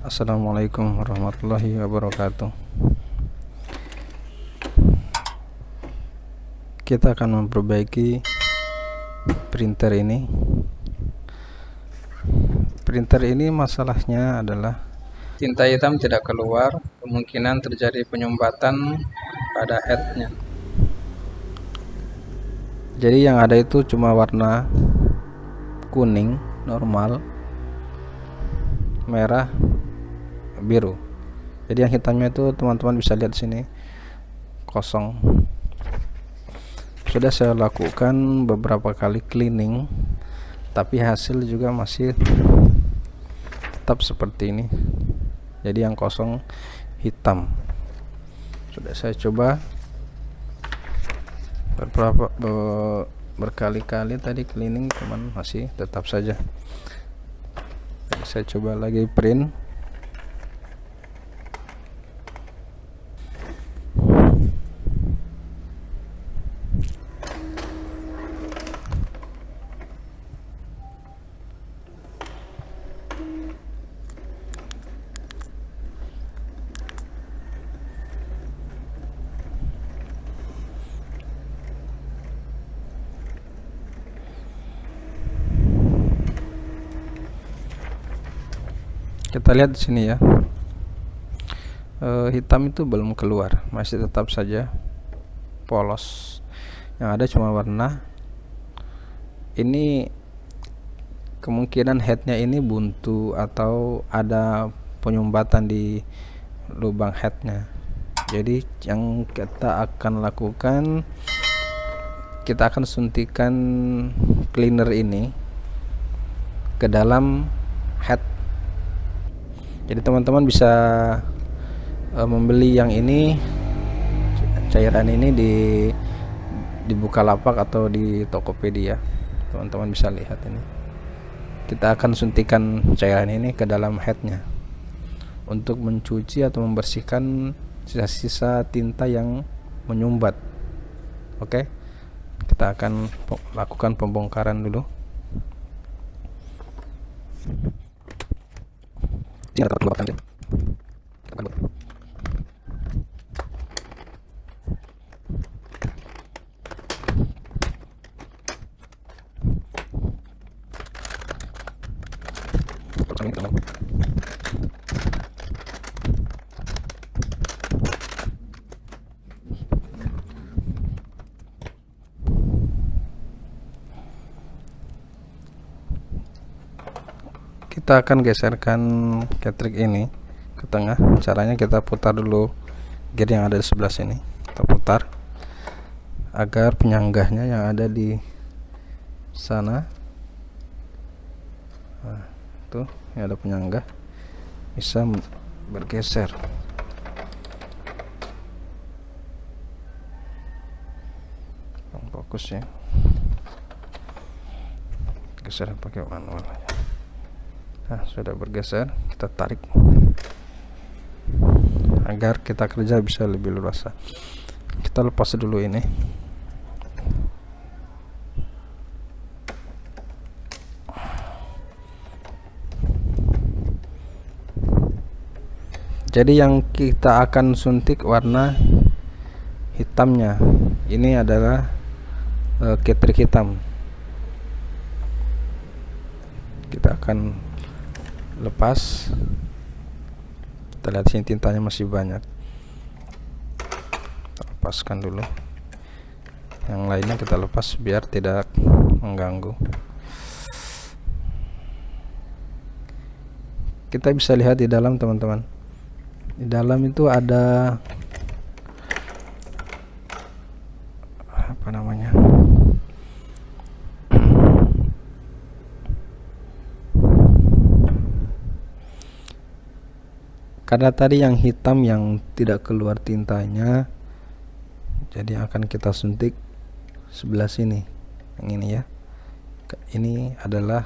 Assalamualaikum warahmatullahi wabarakatuh. Kita akan memperbaiki printer ini. Printer ini masalahnya adalah tinta hitam tidak keluar, kemungkinan terjadi penyumbatan pada headnya. Jadi yang ada itu cuma warna kuning normal, merah, biru. Jadi yang hitamnya itu teman-teman bisa lihat sini kosong. Sudah saya lakukan beberapa kali cleaning, tapi hasil juga masih tetap seperti ini. Jadi yang kosong hitam. Sudah saya coba berkali-kali tadi cleaning, cuman masih tetap saja. Jadi saya coba lagi print. Kita lihat di sini ya, hitam itu belum keluar, masih tetap saja polos. Yang ada cuma warna. Ini kemungkinan headnya ini buntu atau ada penyumbatan di lubang headnya. Jadi yang kita akan lakukan, kita akan suntikan cleaner ini ke dalam head. Jadi teman-teman bisa membeli yang ini, cairan ini di Bukalapak atau di Tokopedia. Teman-teman bisa lihat ini. Kita akan suntikan cairan ini ke dalam headnya untuk mencuci atau membersihkan sisa-sisa tinta yang menyumbat. Oke, kita akan lakukan pembongkaran dulu. Kita akan geserkan cartridge ini ke tengah. Caranya kita putar dulu gear yang ada di sebelah sini, kita putar agar penyanggahnya yang ada di sana, nah, tuh yang ada penyanggah bisa bergeser. Fokus ya, geser pakai manual. Nah, sudah bergeser, kita tarik agar kita kerja bisa lebih luas. Kita lepas dulu ini. Jadi yang kita akan suntik warna hitamnya ini adalah cartridge hitam. Kita akan lepas. Kita lihat sini tintanya masih banyak, kita lepaskan dulu. Yang lainnya kita lepas biar tidak mengganggu. Kita bisa lihat di dalam, teman-teman. Di dalam itu ada apa namanya, karena tadi yang hitam yang tidak keluar tintanya, jadi akan kita suntik sebelah sini, yang ini ya. Ini adalah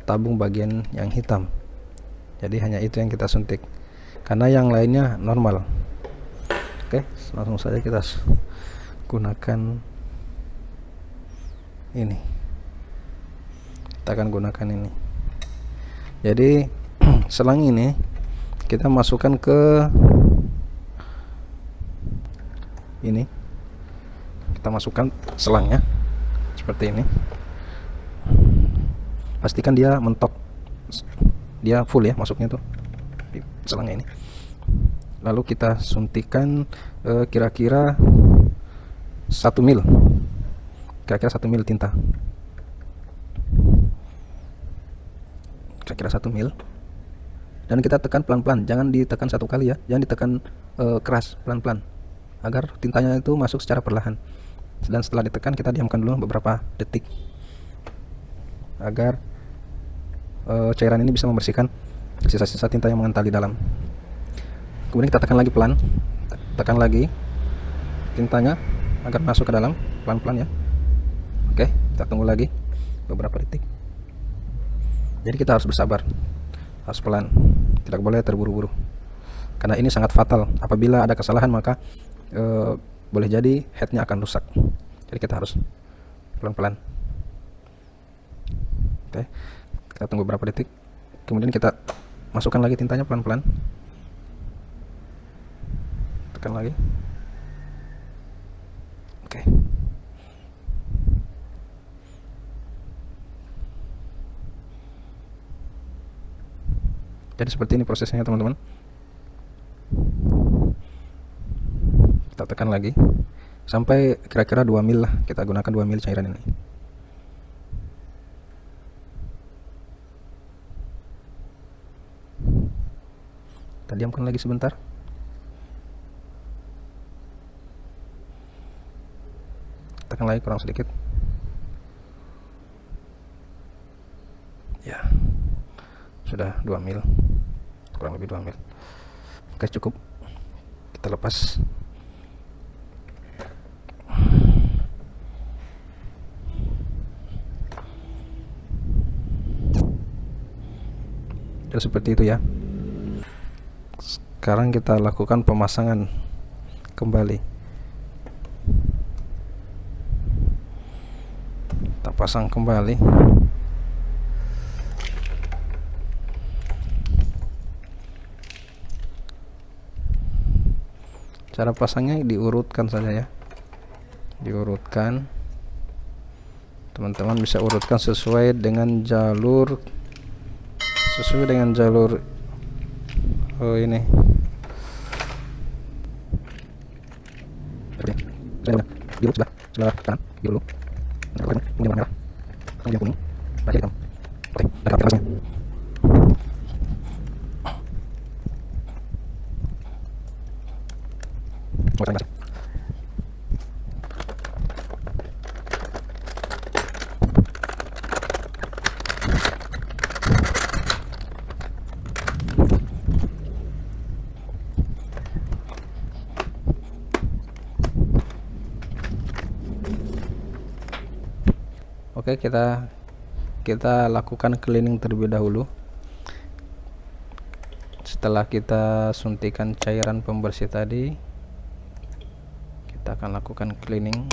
tabung bagian yang hitam, jadi hanya itu yang kita suntik, karena yang lainnya normal. Oke, langsung saja kita gunakan ini. Kita akan gunakan ini. Jadi selang ini kita masukkan ke ini, kita masukkan selangnya seperti ini. Pastikan dia mentok, dia full ya masuknya tuh di selangnya ini. Lalu kita suntikan kira-kira 1 mil, kira-kira 1 mil tinta, kira-kira 1 mil. Dan kita tekan pelan-pelan, jangan ditekan satu kali ya, jangan ditekan keras, pelan-pelan, agar tintanya itu masuk secara perlahan. Dan setelah ditekan kita diamkan dulu beberapa detik agar cairan ini bisa membersihkan sisa-sisa tinta yang mengental di dalam. Kemudian kita tekan lagi pelan, tekan lagi tintanya agar masuk ke dalam pelan-pelan ya. Oke, kita tunggu lagi beberapa detik. Jadi kita harus bersabar, harus pelan, tidak boleh terburu-buru, karena ini sangat fatal. Apabila ada kesalahan maka boleh jadi headnya akan rusak. Jadi kita harus pelan-pelan. Oke, kita tunggu beberapa detik, kemudian kita masukkan lagi tintanya pelan-pelan, tekan lagi. Oke, jadi seperti ini prosesnya teman-teman. Kita tekan lagi sampai kira-kira 2 mil lah, kita gunakan 2 mil cairan ini. Kita diamkan lagi sebentar. Tekan lagi kurang sedikit. Ya, sudah 2 mil, kurang lebih 2 mil. Oke, cukup. Kita lepas. Jadi seperti itu ya. Sekarang kita lakukan pemasangan kembali. Kita pasang kembali. Cara pasangnya diurutkan saja ya, diurutkan. Teman-teman bisa urutkan sesuai dengan jalur ini. Biru sebelah kanan, biru, kemudian merah, kemudian kuning, terakhir hitam. Oke, ada kertasnya. Oke, kita lakukan cleaning terlebih dahulu. Setelah kita suntikan cairan pembersih tadi, kita akan lakukan cleaning.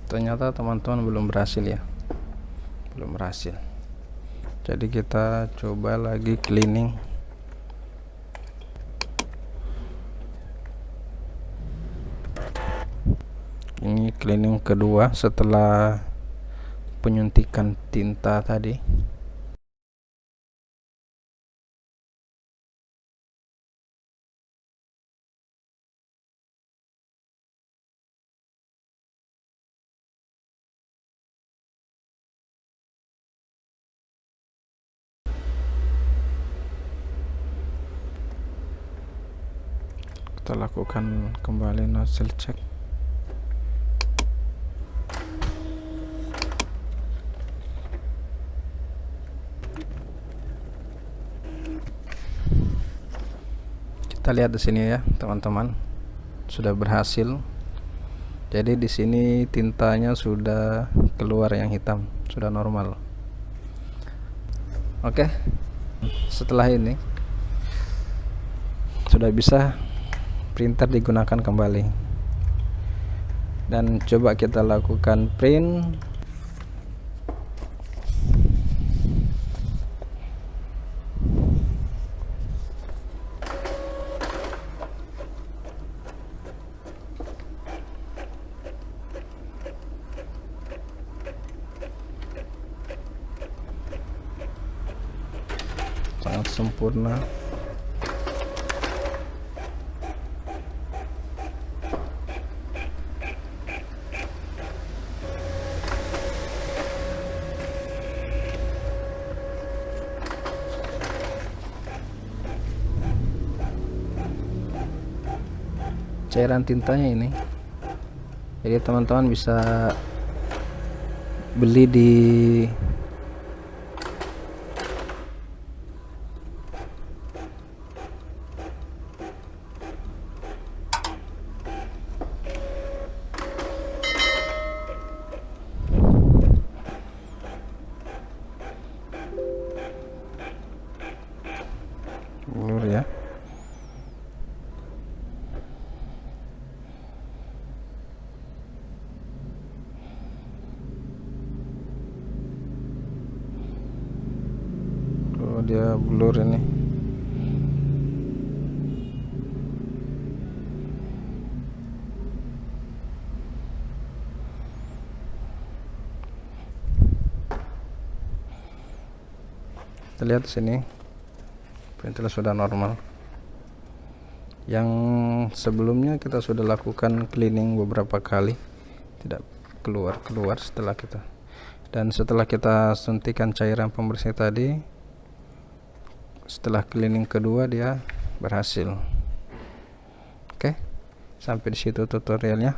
Ternyata teman-teman belum berhasil ya, belum berhasil. Jadi kita coba lagi cleaning. Ini cleaning kedua setelah penyuntikan tinta tadi. Kita lakukan kembali nozzle check. Kita lihat di sini ya teman-teman, sudah berhasil. Jadi di sini tintanya sudah keluar yang hitam, sudah normal. Oke, setelah ini sudah bisa printer digunakan kembali, dan coba kita lakukan print. Sangat sempurna. Cairan tintanya ini, jadi teman-teman bisa beli di blur ya. Oh, dia blur ini. Kita lihat sini, printer sudah normal. Yang sebelumnya kita sudah lakukan cleaning beberapa kali, tidak keluar setelah kita, dan setelah kita suntikan cairan pembersih tadi, setelah cleaning kedua dia berhasil. Oke, sampai di situ tutorialnya.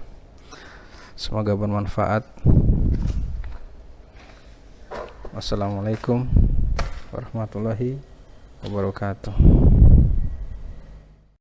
Semoga bermanfaat. Wassalamualaikum warahmatullahi wabarakatuh.